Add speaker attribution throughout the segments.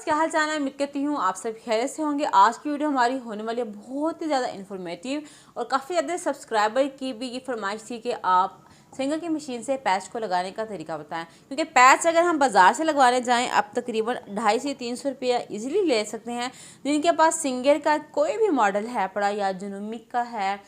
Speaker 1: क्या हाल चाल है। उम्मीद करती हूँ आप सब खैरियत से होंगे। आज की वीडियो हमारी होने वाली है बहुत ही ज़्यादा इन्फॉर्मेटिव और काफ़ी ज़्यादा सब्सक्राइबर की भी ये फरमाइश थी कि आप सिंगर की मशीन से पैच को लगाने का तरीका बताएं, क्योंकि पैच अगर हम बाज़ार से लगवाने जाएं अब तकरीबन 250 से 300 रुपया ईजिली ले सकते हैं। जिनके पास सिंगर का कोई भी मॉडल है पड़ा या जनोमिक का है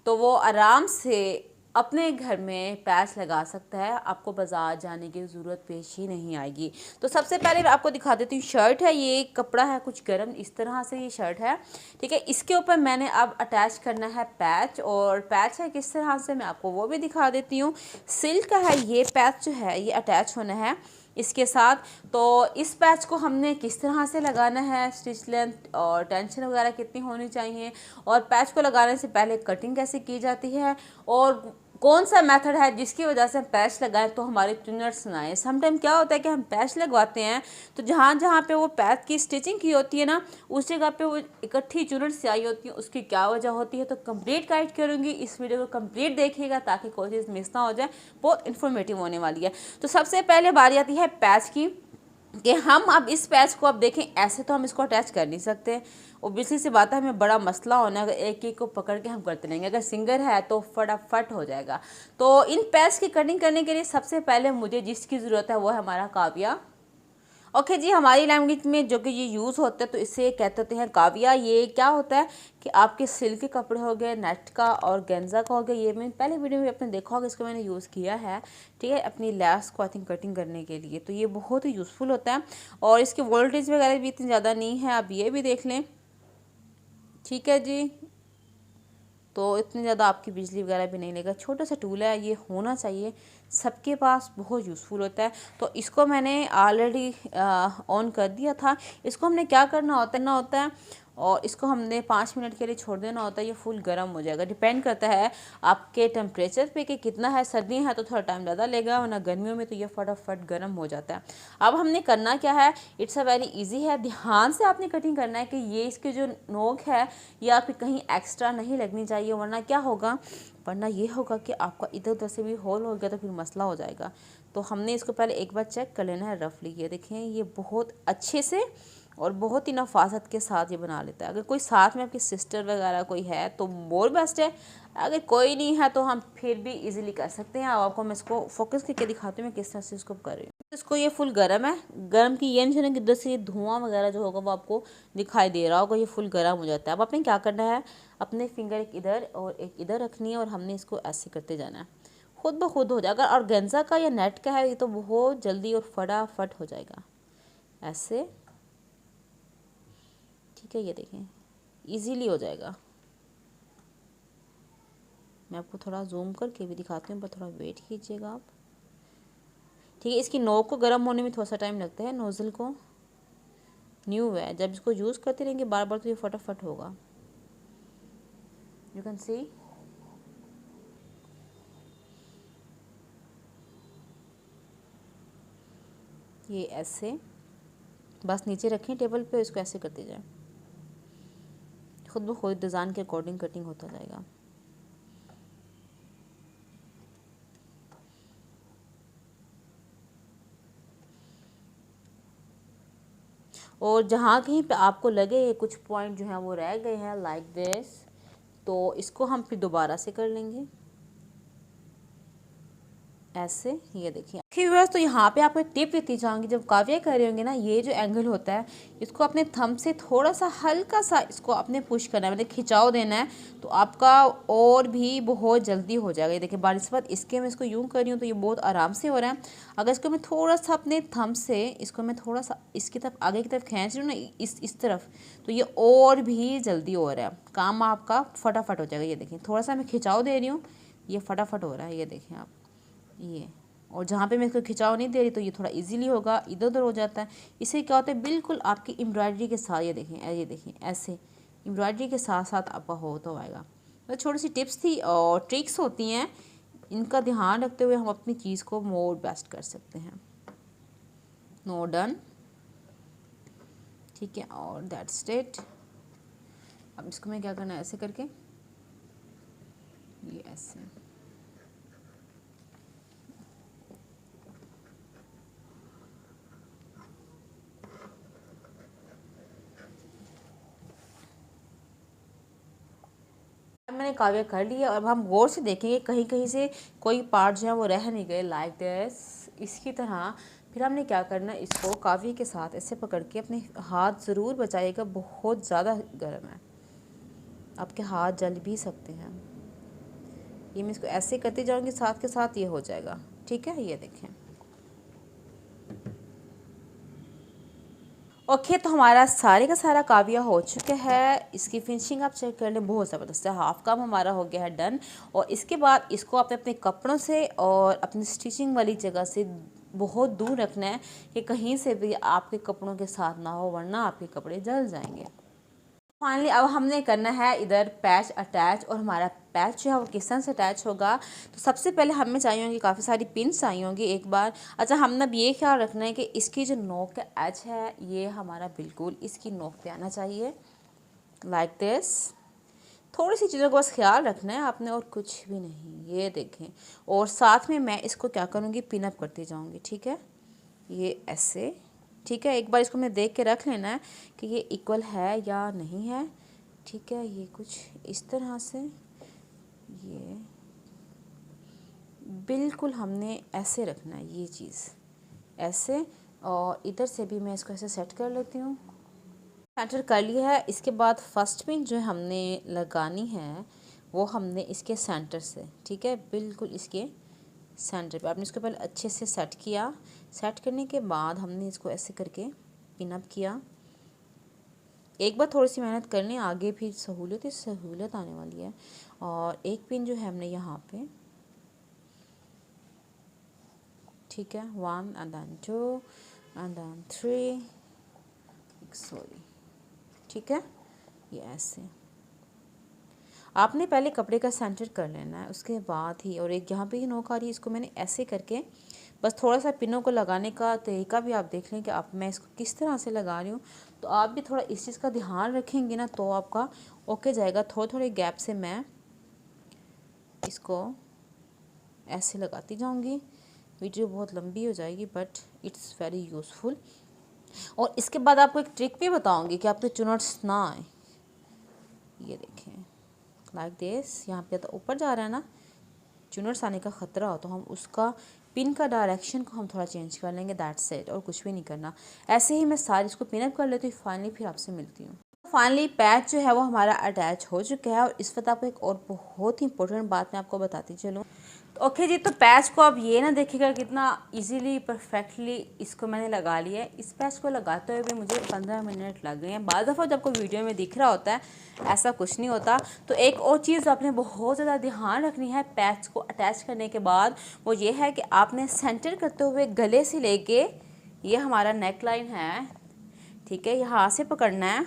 Speaker 1: तो वो आराम से अपने घर में पैच लगा सकता है, आपको बाज़ार जाने की ज़रूरत पेश ही नहीं आएगी। तो सबसे पहले मैं आपको दिखा देती हूँ। शर्ट है, ये कपड़ा है कुछ गर्म, इस तरह से ये शर्ट है, ठीक है। इसके ऊपर मैंने अब अटैच करना है पैच, और पैच है किस तरह से मैं आपको वो भी दिखा देती हूँ। सिल्क का है ये पैच जो है, ये अटैच होना है इसके साथ। तो इस पैच को हमने किस तरह से लगाना है, स्टिच लेंथ और टेंशन वगैरह कितनी होनी चाहिए, और पैच को लगाने से पहले कटिंग कैसे की जाती है, और कौन सा मेथड है जिसकी वजह से हम पैच लगाएं तो हमारे ट्यूनर्स ना आए। समटाइम क्या होता है कि हम पैच लगवाते हैं तो जहाँ जहाँ पे वो पैच की स्टिचिंग की होती है ना, उस जगह पे वो इकट्ठी चुनट से आई होती है, उसकी क्या वजह होती है। तो कंप्लीट गाइड करूँगी, इस वीडियो को कंप्लीट देखिएगा ताकि कोई चीज़ मिस ना हो जाए, बहुत इन्फॉर्मेटिव होने वाली है। तो सबसे पहले बारी आती है पैच की, कि हम अब इस पैच को अब देखें, ऐसे तो हम इसको अटैच कर नहीं सकते। ओबियसली सी बात है, हमें बड़ा मसला होना है, अगर एक एक को पकड़ के हम करते रहेंगे। अगर सिंगर है तो फटाफट हो जाएगा। तो इन पैच की कटिंग करने के लिए सबसे पहले मुझे जिसकी ज़रूरत है वो है हमारा काविया। ओके जी, हमारी लैंग्वेज में जो कि ये यूज़ होता है तो इसे कहते होते हैं काविया। ये क्या होता है कि आपके सिल्क के कपड़े हो गए, नेट का और गेंजा का हो गया, ये मैं पहले वीडियो में आपने देखा होगा, इसको मैंने यूज़ किया है, ठीक है, अपनी लैस को आई थिंक कटिंग करने के लिए। तो ये बहुत ही यूज़फुल होता है और इसकी वोल्टेज वगैरह भी इतनी ज़्यादा नहीं है, आप ये भी देख लें, ठीक है जी। तो इतनी ज़्यादा आपकी बिजली वगैरह भी नहीं लेगा, छोटा सा टूल है, ये होना चाहिए सबके पास, बहुत यूज़फुल होता है। तो इसको मैंने ऑलरेडी ऑन कर दिया था। इसको हमने क्या करना होता है और इसको हमने 5 मिनट के लिए छोड़ देना होता है। ये फुल गर्म हो जाएगा, डिपेंड करता है आपके टेम्परेचर पे कि कितना है। सर्दियाँ हैं तो थोड़ा टाइम ज़्यादा लेगा, वरना गर्मियों में तो ये फटाफट गर्म हो जाता है। अब हमने करना क्या है, इट्स अ वेरी इजी है। ध्यान से आपने कटिंग करना है कि ये इसके जो नोक है ये आपकी कहीं एक्स्ट्रा नहीं लगनी चाहिए, वरना क्या होगा, वरना ये होगा कि आपका इधर उधर से भी होल हो गया तो फिर मसला हो जाएगा। तो हमने इसको पहले एक बार चेक कर लेना है रफली। ये देखें, ये बहुत अच्छे से और बहुत ही नफासत के साथ ये बना लेता है। अगर कोई साथ में आपकी सिस्टर वगैरह कोई है तो मोर बेस्ट है, अगर कोई नहीं है तो हम फिर भी इजीली कर सकते हैं। अब आपको मैं इसको फोकस करके दिखाती हूँ मैं किस तरह से इसको कर रही हूँ। इसको ये फुल गर्म है, गर्म की ये नहीं कि इधर से धुआं वगैरब जो होगा वो आपको दिखाई दे रहा होगा, ये फुल गर्म हो जाता है। अब आपने क्या करना है, अपने फिंगर एक इधर और एक इधर रखनी है और हमने इसको ऐसे करते जाना है, खुद ब खुद हो जाएगा। और गेंजा का या नेट का है ये तो बहुत जल्दी और फटाफट हो जाएगा ऐसे, ठीक है। ये देखें इजीली हो जाएगा। मैं आपको थोड़ा जूम करके भी दिखाती हूँ, पर थोड़ा वेट कीजिएगा आप, ठीक है। इसकी नोक को गर्म होने में थोड़ा सा टाइम लगता है, नोज़ल को न्यू है, जब इसको यूज़ करते रहेंगे बार बार तो ये फटाफट होगा। यू कैन सी, ये ऐसे बस नीचे रखें टेबल पे, इसको ऐसे करते जाएं, खुद ब खुद डिज़ाइन के अकॉर्डिंग कटिंग होता जाएगा। और जहाँ कहीं पे आपको लगे कुछ पॉइंट जो हैं वो रह गए हैं लाइक दिस, तो इसको हम फिर दोबारा से कर लेंगे ऐसे। ये देखिए व्यूअर्स, तो यहाँ पे आपको एक टिप देती चाहूँगी, जब काव्य कर रहे होंगे ना, ये जो एंगल होता है इसको अपने थंब से थोड़ा सा हल्का सा इसको अपने पुश करना है, मतलब खिंचाव देना है, तो आपका और भी बहुत जल्दी हो जाएगा। ये देखिए बारिश के बाद इसके मैं इसको यूँ कर रही हूँ तो ये बहुत आराम से हो रहा है। अगर इसको मैं थोड़ा सा अपने थंब से इसको मैं थोड़ा सा इसकी तरफ आगे की तरफ खींच रही हूँ ना, इस तरफ, तो ये और भी जल्दी हो रहा है, काम आपका फटाफट हो जाएगा। ये देखिए थोड़ा सा मैं खिंचाव दे रही हूँ, ये फटाफट हो रहा है। ये देखें आप, ये, और जहाँ पे मैं इसको खिंचाव नहीं दे रही तो ये थोड़ा इजीली होगा, इधर उधर हो जाता है। इससे क्या होता है, बिल्कुल आपकी एम्ब्रॉयडरी के साथ, ये देखें ऐसे एम्ब्रॉयडरी के साथ साथ आपका हो तो आएगा। तो छोटी सी टिप्स थी और ट्रिक्स होती हैं, इनका ध्यान रखते हुए हम अपनी चीज़ को मोर बेस्ट कर सकते हैं। नो डन, ठीक है, और दैट्स इट। अब इसको मैं क्या करना है, ऐसे करके ये ऐसे, मैंने काव्य कर लिया और अब हम गौर से देखेंगे कहीं कहीं से कोई पार्ट जो है वो रह नहीं गए, लाइक दिस, इसकी तरह। फिर हमने क्या करना है, इसको काव्य के साथ ऐसे पकड़ के अपने हाथ ज़रूर बचाइएगा, बहुत ज़्यादा गर्म है, आपके हाथ जल भी सकते हैं। ये मैं इसको ऐसे करती जाऊंगी, साथ के साथ ये हो जाएगा, ठीक है। ये देखें, ओके तो हमारा सारे का सारा काव्य हो चुका है। इसकी फिनिशिंग आप चेक कर लें, बहुत ज़बरदस्त है। हाफ काम हमारा हो गया है डन। और इसके बाद इसको आपने अपने कपड़ों से और अपनी स्टिचिंग वाली जगह से बहुत दूर रखना है कि कहीं से भी आपके कपड़ों के साथ ना हो, वरना आपके कपड़े जल जाएंगे। फाइनली अब हमने करना है इधर पैच अटैच, और हमारा पैच जो है वो किस तरह से अटैच होगा। तो सबसे पहले हमें चाहिए होंगी काफ़ी सारी पिन्स चाहिए होंगी एक बार। अच्छा, हमने अब ये ख्याल रखना है कि इसकी जो नोक का एज है ये हमारा बिल्कुल इसकी नोक पे आना चाहिए, लाइक दिस। थोड़ी सी चीज़ों का बस ख्याल रखना है आपने, और कुछ भी नहीं। ये देखें, और साथ में मैं इसको क्या करूँगी, पिन अप करती जाऊँगी, ठीक है। ये ऐसे, ठीक है। एक बार इसको मैं देख के रख लेना है कि ये इक्वल है या नहीं है, ठीक है। ये कुछ इस तरह से, ये बिल्कुल हमने ऐसे रखना है, ये चीज़ ऐसे। और इधर से भी मैं इसको ऐसे सेट कर लेती हूँ। सेंटर कर लिया है। इसके बाद फर्स्ट पिन जो हमने लगानी है वो हमने इसके सेंटर से, ठीक है, बिल्कुल इसके सेंटर पे आपने इसको पहले अच्छे से सेट किया। सेट करने के बाद हमने इसको ऐसे करके पिन अप किया। एक बार थोड़ी सी मेहनत कर लें, आगे फिर सहूलियत आने वाली है। और एक पिन जो है हमने यहाँ पे, ठीक है, 1 and then 2 and then 3, sorry, ठीक है। ये ऐसे आपने पहले कपड़े का सेंटर कर लेना है, उसके बाद ही। और एक यहाँ पे ही नोक आ रही है, इसको मैंने ऐसे करके बस थोड़ा सा पिनों को लगाने का तरीका भी आप देख लें कि आप मैं इसको किस तरह से लगा रही हूँ। तो आप भी थोड़ा इस चीज़ का ध्यान रखेंगे ना तो आपका ओके जाएगा। थोड़े थोड़े गैप से मैं इसको ऐसे लगाती जाऊँगी। वीडियो बहुत लंबी हो जाएगी बट इट्स वेरी यूज़फुल। और इसके बाद आपको एक ट्रिक भी बताऊँगी कि आपके चुनट्स ना आए। ये देखें, लाइक दिस, यहाँ पे तो ऊपर जा रहा है ना, चुनट्स आने का ख़तरा हो तो हम उसका पिन का डायरेक्शन को हम थोड़ा चेंज कर लेंगे, दैट्स इट, और कुछ भी नहीं करना। ऐसे ही मैं सारी इसको पिन अप कर लेती हूँ। फाइनली फिर आपसे मिलती हूँ। फाइनली पैच जो है वो हमारा अटैच हो चुका है। और इस वक्त आपको एक और बहुत ही इंपॉर्टेंट बात मैं आपको बताती चलूँ। ओके जी, तो पैच को आप ये ना देखिएगा कितना इजीली परफेक्टली इसको मैंने लगा लिया है। इस पैच को लगाते हुए भी मुझे 15 मिनट लग गए हैं। बाद दफ़ा जब कोई वीडियो में दिख रहा होता है ऐसा कुछ नहीं होता। तो एक और चीज़ आपने बहुत ज़्यादा ध्यान रखनी है पैच को अटैच करने के बाद, वो ये है कि आपने सेंटर करते हुए गले से लेके, ये हमारा नेक लाइन है, ठीक है, यहाँ से पकड़ना है।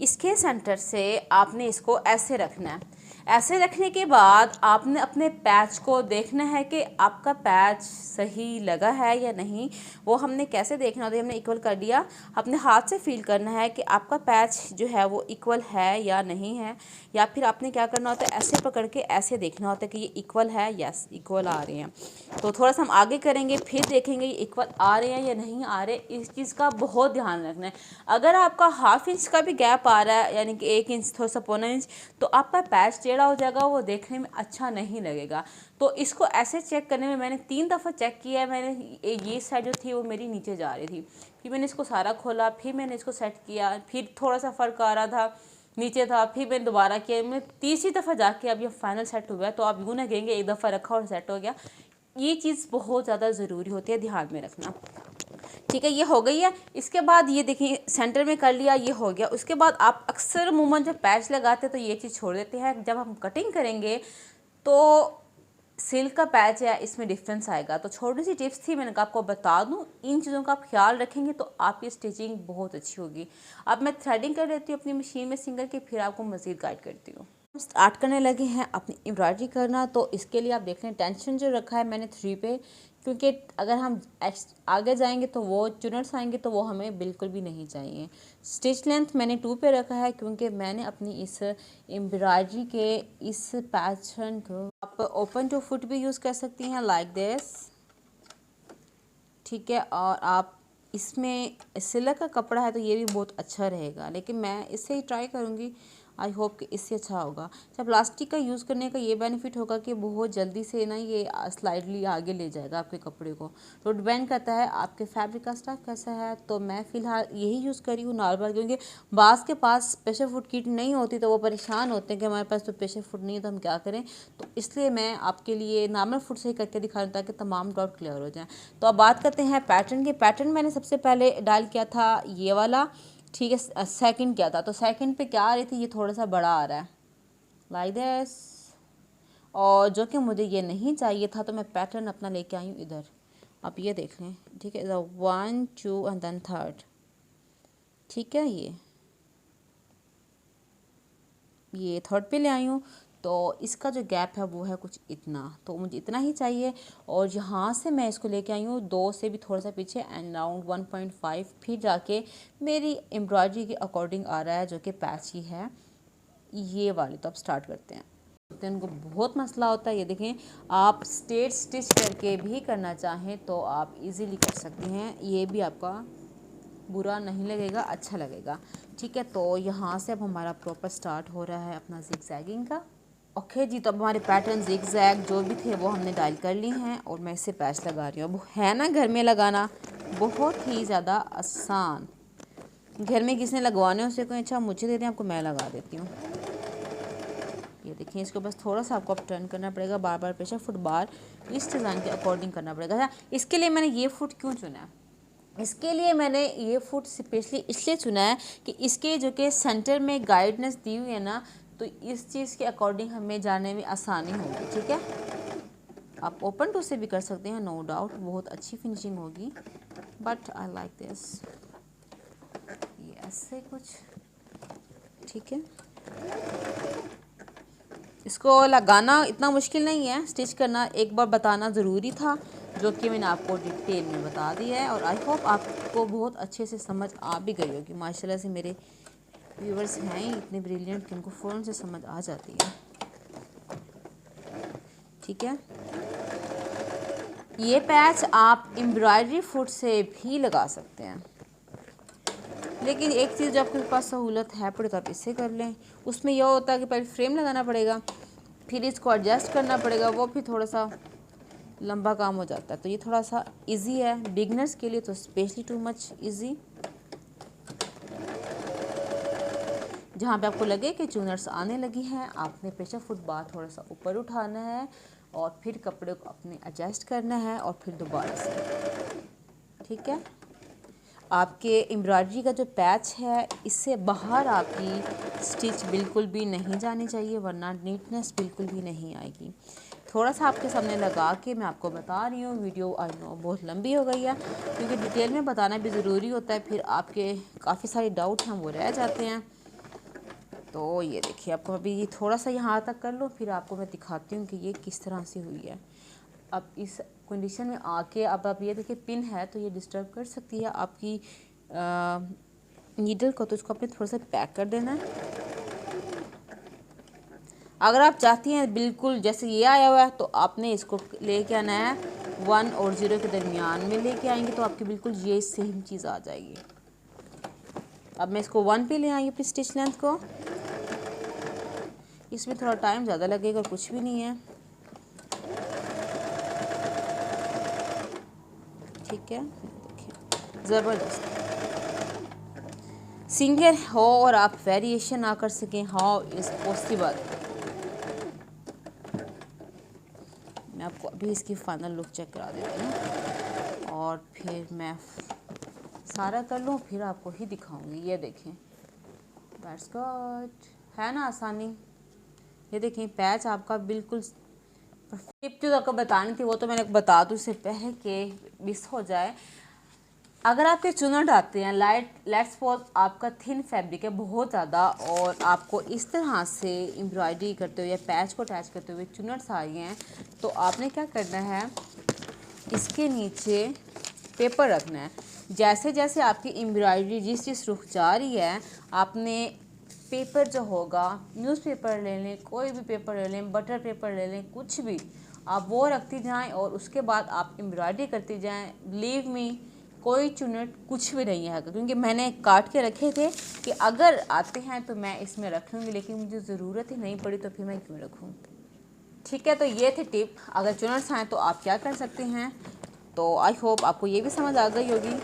Speaker 1: इसके सेंटर से आपने इसको ऐसे रखना है। ऐसे रखने के बाद आपने अपने पैच को देखना है कि आपका पैच सही लगा है या नहीं। वो हमने कैसे देखना होता है, हमने इक्वल कर दिया, अपने हाथ से फील करना है कि आपका पैच जो है वो इक्वल है या नहीं है। या फिर आपने क्या करना होता है, ऐसे पकड़ के ऐसे देखना होता है कि ये इक्वल है, यस इक्वल आ रहे हैं। तो थोड़ा सा हम आगे करेंगे, फिर देखेंगे ये इक्वल आ रहे हैं या नहीं आ रहे। इस चीज़ का बहुत ध्यान रखना है। अगर आपका ½ इंच का भी गैप आ रहा है, यानी कि 1 इंच, थोड़ा सा पौना इंच, तो आपका पैच टेढ़ा हो जाएगा, वो देखने में अच्छा नहीं लगेगा। तो इसको ऐसे चेक करने में मैंने 3 दफ़ा चेक किया है। मैंने ये साइड जो थी वो मेरी नीचे जा रही थी, फिर मैंने इसको सारा खोला, फिर मैंने इसको सेट किया, फिर थोड़ा सा फ़र्क आ रहा था, नीचे था, फिर मैंने दोबारा किया। मैं तीसरी दफ़ा जाके अब ये फाइनल सेट हुआ है। तो आप यूँ ना कहेंगे एक दफ़ा रखा और सेट हो गया। ये चीज़ बहुत ज़्यादा ज़रूरी होती है, ध्यान में रखना, ठीक है। ये हो गई है। इसके बाद ये देखिए सेंटर में कर लिया, ये हो गया। उसके बाद आप अक्सर अमूमन जब पैच लगाते हैं तो ये चीज़ छोड़ देते हैं। जब हम कटिंग करेंगे तो सिल्क का पैच है, इसमें डिफरेंस आएगा। तो छोटी सी टिप्स थी, मैंने कहा आपको बता दूं। इन चीज़ों का आप ख्याल रखेंगे तो आपकी स्टिचिंग बहुत अच्छी होगी। अब मैं थ्रेडिंग कर लेती हूँ अपनी मशीन में सिंगल की, फिर आपको मज़ीद गाइड करती हूँ। स्टार्ट करने लगे हैं अपनी एम्ब्रॉयडरी करना। तो इसके लिए आप देख लें टेंशन जो रखा है मैंने 3 पे, क्योंकि अगर हम आगे जाएंगे तो वो चुनट्स आएंगे तो वो हमें बिल्कुल भी नहीं चाहिए। स्टिच लेंथ मैंने 2 पे रखा है, क्योंकि मैंने अपनी इस एम्ब्रॉयडरी के इस पैटर्न को आप ओपन टू फुट भी यूज़ कर सकती हैं, लाइक दिस, ठीक है। और आप इसमें सिल्क का कपड़ा है तो ये भी बहुत अच्छा रहेगा, लेकिन मैं इससे ही ट्राई करूँगी आई होप कि इससे अच्छा होगा। अच्छा, प्लास्टिक का यूज़ करने का ये बेनिफिट होगा कि बहुत जल्दी से ना ये स्लाइडली आगे ले जाएगा आपके कपड़े को। तो डिपेंड करता है आपके फैब्रिक का स्टफ कैसा है। तो मैं फ़िलहाल यही यूज़ करी हूँ नॉर्मल, क्योंकि बास के पास प्रेशर फूड किट नहीं होती तो वो परेशान होते हैं कि हमारे पास तो प्रेशर फूड नहीं है तो हम क्या करें। तो इसलिए मैं आपके लिए नॉर्मल फूड से ही करके दिखा रही हूँ ताकि तमाम डाउट क्लियर हो जाएँ। तो अब बात करते हैं पैटर्न की। पैटर्न मैंने सबसे पहले डायल किया था ये वाला, ठीक है। सेकंड क्या था, तो सेकंड पे क्या आ रही थी, ये थोड़ा सा बड़ा आ रहा है लाइक दिस, और जो कि मुझे ये नहीं चाहिए था तो मैं पैटर्न अपना लेके आई हूँ इधर। आप ये देख लें, ठीक है। 1 2 एंड देन थर्ड, ठीक है। ये थर्ड पे ले आई हूँ। तो इसका जो गैप है वो है कुछ इतना, तो मुझे इतना ही चाहिए। और यहाँ से मैं इसको लेके आई हूँ 2 से भी थोड़ा सा पीछे एंड राउंड 1.5, फिर जाके मेरी एम्ब्रॉयडरी के अकॉर्डिंग आ रहा है जो कि पैची है ये वाली। तो अब स्टार्ट करते हैं। तो इनको बहुत मसला होता है, ये देखें। आप स्ट्रेट स्टिच करके भी करना चाहें तो आप इजीली कर सकते हैं, ये भी आपका बुरा नहीं लगेगा, अच्छा लगेगा, ठीक है। तो यहाँ से अब हमारा प्रॉपर स्टार्ट हो रहा है अपना जिग जैगिंग का। ओके जी, तो अब हमारे पैटर्न जिग जैग जो भी थे वो हमने डायल कर लिए हैं और मैं इससे पैच लगा रही हूँ। अब है ना घर में लगाना बहुत ही ज़्यादा आसान। घर में किसने लगवाने उसे कोई, अच्छा मुझे दे दें, आपको मैं लगा देती हूँ। ये देखिए, इसको बस थोड़ा सा आपको अब टर्न करना पड़ेगा, बार बार प्रेशर फुट बार इस डिज़ाइन के अकॉर्डिंग करना पड़ेगा। अच्छा, इसके लिए मैंने ये फुट क्यों चुना है, इसके लिए मैंने ये फुट स्पेशली इसलिए चुना है कि इसके जो कि सेंटर में गाइडनेस दी हुई है ना, तो इस चीज़ के अकॉर्डिंग हमें जाने में आसानी होगी, ठीक है। आप ओपन टू से भी कर सकते हैं, नो डाउट बहुत अच्छी फिनिशिंग होगी, बट आई लाइक दिस, ये ऐसे कुछ, ठीक है। इसको लगाना इतना मुश्किल नहीं है, स्टिच करना एक बार बताना ज़रूरी था, जो कि मैंने आपको डिटेल में बता दिया है। और आई होप आपको बहुत अच्छे से समझ आ भी गई होगी। माशाल्लाह से मेरे व्यूवर्स हैं इतने ब्रिलियंट कि उनको फ़ौरन से समझ आ जाती है, ठीक है। ये पैच आप एम्ब्रॉयडरी फुट से भी लगा सकते हैं, लेकिन एक चीज़ जो आपके पास सहूलत है पड़े तो आप इससे कर लें। उसमें यह होता है कि पहले फ्रेम लगाना पड़ेगा, फिर इसको एडजस्ट करना पड़ेगा, वो फिर थोड़ा सा लंबा काम हो जाता है। तो ये थोड़ा सा इजी है बिगनर्स के लिए, तो स्पेशली टू मच इजी। जहाँ पे आपको लगे कि चूनर्स आने लगी हैं, आपने प्रेशर फुट बार थोड़ा सा ऊपर उठाना है और फिर कपड़े को अपने एडजस्ट करना है और फिर दोबारा से, ठीक है। आपके एम्ब्रॉयडरी का जो पैच है इससे बाहर आपकी स्टिच बिल्कुल भी नहीं जानी चाहिए, वरना नीटनेस बिल्कुल भी नहीं आएगी। थोड़ा सा आपके सामने लगा के मैं आपको बता रही हूँ। वीडियो आई नो बहुत लंबी हो गई है, क्योंकि डिटेल में बताना भी ज़रूरी होता है, फिर आपके काफ़ी सारे डाउट हैं वो रह जाते हैं। तो ये देखिए, आपको अभी ये थोड़ा सा यहाँ तक कर लो, फिर आपको मैं दिखाती हूँ कि ये किस तरह से हुई है। अब इस कंडीशन में आके अब आप ये देखिए, पिन है तो ये डिस्टर्ब कर सकती है आपकी नीडल को, तो इसको आपने थोड़ा सा पैक कर देना है। अगर आप चाहती हैं बिल्कुल जैसे ये आया हुआ है, तो आपने इसको लेके आना है 1 और 0 के दरमियान में लेके आएंगे, तो आपकी बिल्कुल ये सेम चीज़ आ जाएगी। अब मैं इसको 1 पे ले आई अपनी स्टिच लेंथ को, इसमें थोड़ा टाइम ज़्यादा लगेगा, कुछ भी नहीं है, ठीक है। देखिए ज़बरदस्त, सिंगल हो और आप वेरिएशन ना कर सकें, हाउ इज़ पॉसिबल। मैं आपको अभी इसकी फाइनल लुक चेक करा देती हूँ और फिर मैं सारा कर लूँ, फिर आपको ही दिखाऊंगी। ये देखें, दैट्स गुड, है ना आसानी। ये देखें, पैच आपका बिल्कुल टिप जो आपको बतानी थी वो तो मैंने बता दूँ इससे पहले कि मिस हो जाए। अगर आपके चुनट आते हैं लेट्स सपोज आपका थिन फैब्रिक है बहुत ज़्यादा, और आपको इस तरह से एम्ब्रॉयडरी करते हुए या पैच को अटैच करते हुए चुनट्स आ गए हैं, तो आपने क्या करना है, इसके नीचे पेपर रखना है। जैसे जैसे आपकी एम्ब्रॉयडरी जिस रुख जा रही है, आपने पेपर जो होगा, न्यूज़पेपर ले लें, कोई भी पेपर ले लें, बटर पेपर ले लें, कुछ भी आप वो रखती जाएं और उसके बाद आप एम्ब्रॉयडरी करती जाएं। बिलीव मी, कोई चुनट कुछ भी नहीं है, क्योंकि मैंने काट के रखे थे कि अगर आते हैं तो मैं इसमें रखूँगी, लेकिन मुझे ज़रूरत ही नहीं पड़ी तो फिर मैं क्यों रखूँ। ठीक है, तो ये थे टिप। अगर चुनट्स आएँ तो आप क्या कर सकते हैं। तो आई होप आपको ये भी समझ आ गई होगी।